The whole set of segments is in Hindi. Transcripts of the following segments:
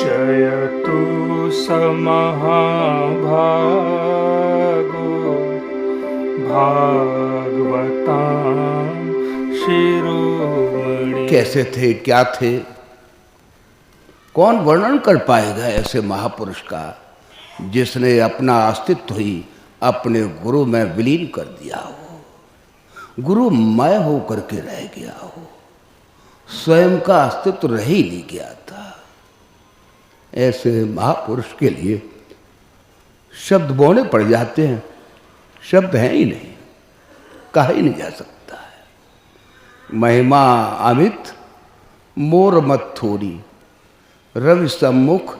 जयतु स महाभागो भागवतां शिरोमणि। कैसे थे, क्या थे, कौन वर्णन कर पाएगा ऐसे महापुरुष का जिसने अपना अस्तित्व ही अपने गुरु में विलीन कर दिया हो, गुरुमय हो करके रह गया हो, स्वयं का अस्तित्व रह ही नहीं गया था। ऐसे महापुरुष के लिए शब्द बोले पड़ जाते हैं, शब्द हैं ही नहीं, कहा ही नहीं जा सकता है। महिमा अमित मोर मत थोरी, रवि सम्मुख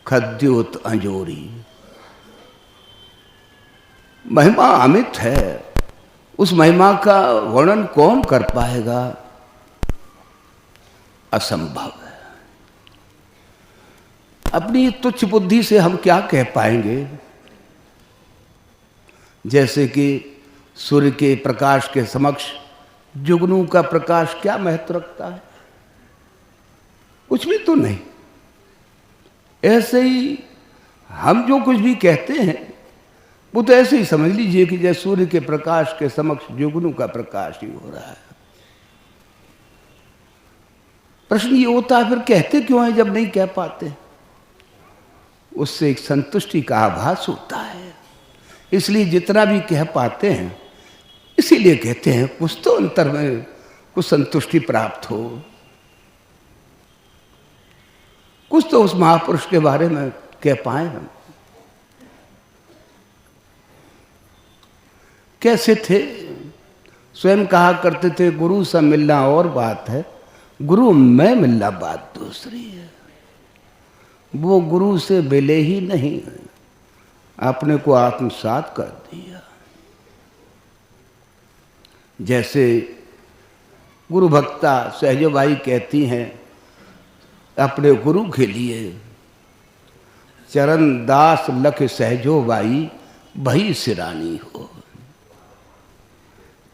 खद्योत अंजोरी। महिमा अमित है, उस महिमा का वर्णन कौन कर पाएगा, असंभव है। अपनी तुच्छ बुद्धि से हम क्या कह पाएंगे। जैसे कि सूर्य के प्रकाश के समक्ष जुगनू का प्रकाश क्या महत्व रखता है, कुछ भी तो नहीं। ऐसे ही हम जो कुछ भी कहते हैं वो तो ऐसे ही समझ लीजिए कि जैसे सूर्य के प्रकाश के समक्ष जुगनू का प्रकाश ही हो रहा है। प्रश्न ये होता है फिर कहते क्यों हैं जब नहीं कह पाते। उससे एक संतुष्टि का आभास होता है, इसलिए जितना भी कह पाते हैं इसीलिए कहते हैं, कुछ तो अंतर में कुछ संतुष्टि प्राप्त हो, कुछ तो उस महापुरुष के बारे में कह पाए हम। कैसे थे, स्वयं कहा करते थे गुरु से मिलना और बात है, गुरु में मिलना बात दूसरी है। वो गुरु से मिले ही नहीं, अपने को आत्मसात कर दिया। जैसे गुरु भक्ता सहजोबाई कहती हैं अपने गुरु के लिए, चरण दास लख सहजोबाई भई सिरानी हो।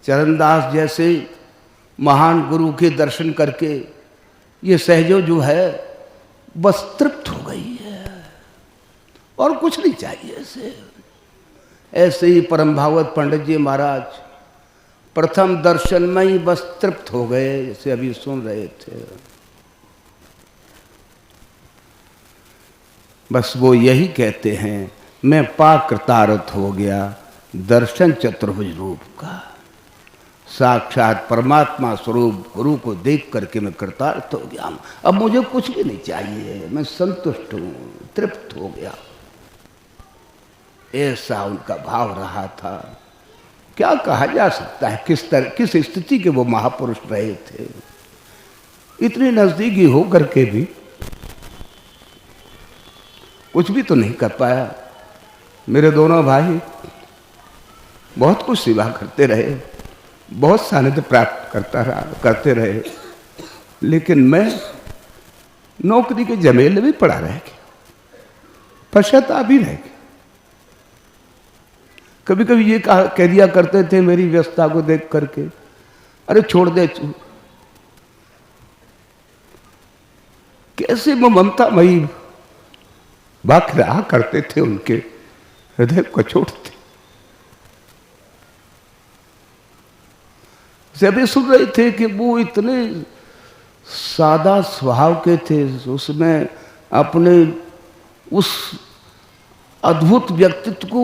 चरणदास जैसे महान गुरु के दर्शन करके ये सहजो जो है बस तृप्त हो गई है और कुछ नहीं चाहिए। ऐसे ही परम भागवत पंडित जी महाराज प्रथम दर्शन में ही बस तृप्त हो गए, जैसे अभी सुन रहे थे। बस वो यही कहते हैं, मैं पा कृतार्थ हो गया दर्शन चतुर्भुज रूप का। साक्षात परमात्मा स्वरूप गुरु को देख करके मैं कृतार्थ हो गया हूं, अब मुझे कुछ भी नहीं चाहिए, मैं संतुष्ट हूं, तृप्त हो गया। ऐसा उनका भाव रहा था। क्या कहा जा सकता है किस स्थिति के वो महापुरुष रहे थे। इतनी नजदीकी होकर के भी कुछ भी तो नहीं कर पाया। मेरे दोनों भाई बहुत कुछ सेवा करते रहे, बहुत सानिध्य प्राप्त करते रहे, लेकिन मैं नौकरी के झमेले में पड़ा रह गया, पश्चाताप भी रह गया। कभी कभी ये कह दिया करते थे मेरी व्यस्तता को देख करके, अरे छोड़ दे। कैसे वो ममतामयी वाक्य रहा करते थे, उनके हृदय को छोड़ते। जब सुन रहे थे कि वो इतने सादा स्वभाव के थे, उसमें अपने उस अद्भुत व्यक्तित्व को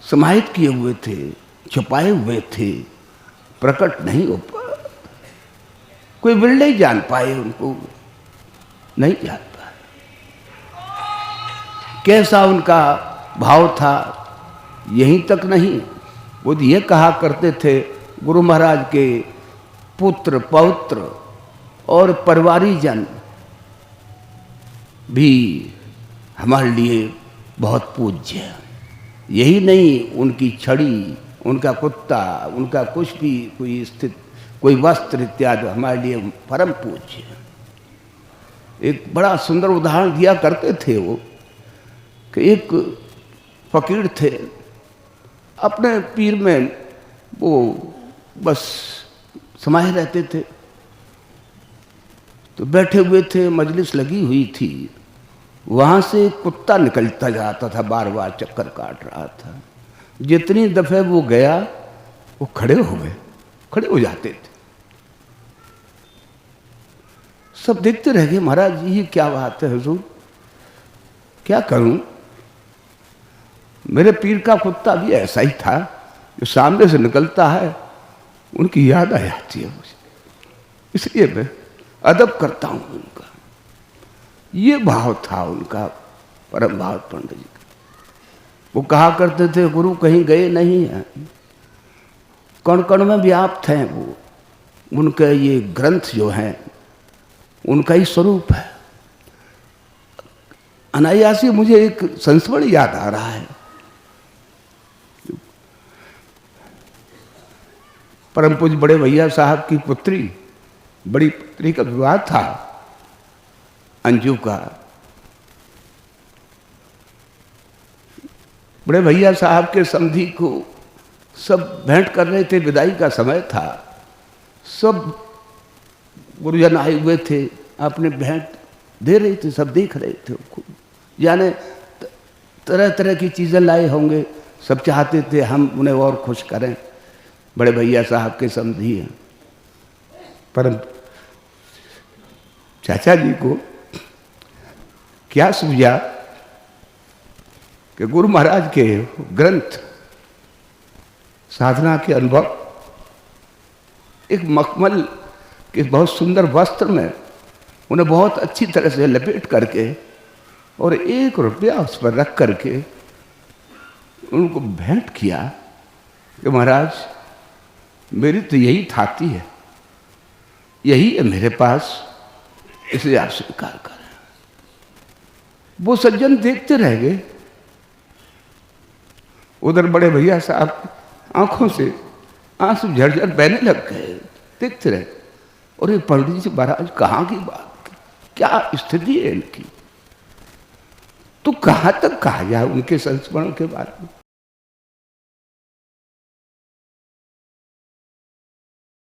समाहित किए हुए थे, छुपाए हुए थे, प्रकट नहीं हो पाए। कोई बिल नहीं जान पाए, उनको नहीं जान पाए कैसा उनका भाव था। यहीं तक नहीं, वो ये कहा करते थे गुरु महाराज के पुत्र पौत्र और परिवारीजन भी हमारे लिए बहुत पूज्य है। यही नहीं, उनकी छड़ी, उनका कुत्ता, उनका कुछ भी कोई स्थित कोई वस्त्र इत्यादि हमारे लिए परम पूज्य है। एक बड़ा सुंदर उदाहरण दिया करते थे वो कि एक फकीर थे, अपने पीर में वो बस समाये रहते थे। तो बैठे हुए थे, मजलिस लगी हुई थी, वहां से एक कुत्ता निकलता जाता था, बार बार चक्कर काट रहा था। जितनी दफे वो गया वो खड़े हो गए, खड़े हो जाते थे। सब देखते रह गए, महाराज ये क्या बात है हुजूर, क्या करूं? मेरे पीर का कुत्ता भी ऐसा ही था, जो सामने से निकलता है उनकी याद आ जाती है मुझे, इसलिए मैं अदब करता हूं उनका। ये भाव था उनका, परम भाव पंडित जी का। वो कहा करते थे गुरु कहीं गए नहीं हैं, कण कण में व्याप्त हैं वो। उनके ये ग्रंथ जो हैं उनका ही स्वरूप है। अनायासी मुझे एक संस्मरण याद आ रहा है। परम पूज्य बड़े भैया साहब की पुत्री, बड़ी पुत्री का विवाह था, अंजू का। बड़े भैया साहब के समधी को सब भेंट कर रहे थे, विदाई का समय था, सब गुरुजन आए हुए थे, अपने भेंट दे रहे थे, सब देख रहे थे। यानी तरह तरह की चीज़ें लाए होंगे, सब चाहते थे हम उन्हें और खुश करें। बड़े भैया साहब के समधी हैं। परंतु चाचा जी को क्या सूझा कि गुरु महाराज के ग्रंथ साधना के अनुभव एक मखमल के बहुत सुंदर वस्त्र में उन्हें बहुत अच्छी तरह से लपेट करके और 1 रुपया उस पर रख करके उनको भेंट किया कि महाराज मेरी तो यही थाती है, यही है मेरे पास, इसे आप स्वीकार करें। वो सज्जन देखते रह गए। उधर बड़े भैया साहब आंखों से आंसू झरझर बहने लग गए, देखते रहे। और ये पंडित जी महाराज कहाँ की बात, क्या स्थिति है इनकी, तो कहाँ तक कहा जाए उनके संस्मरण के बारे में।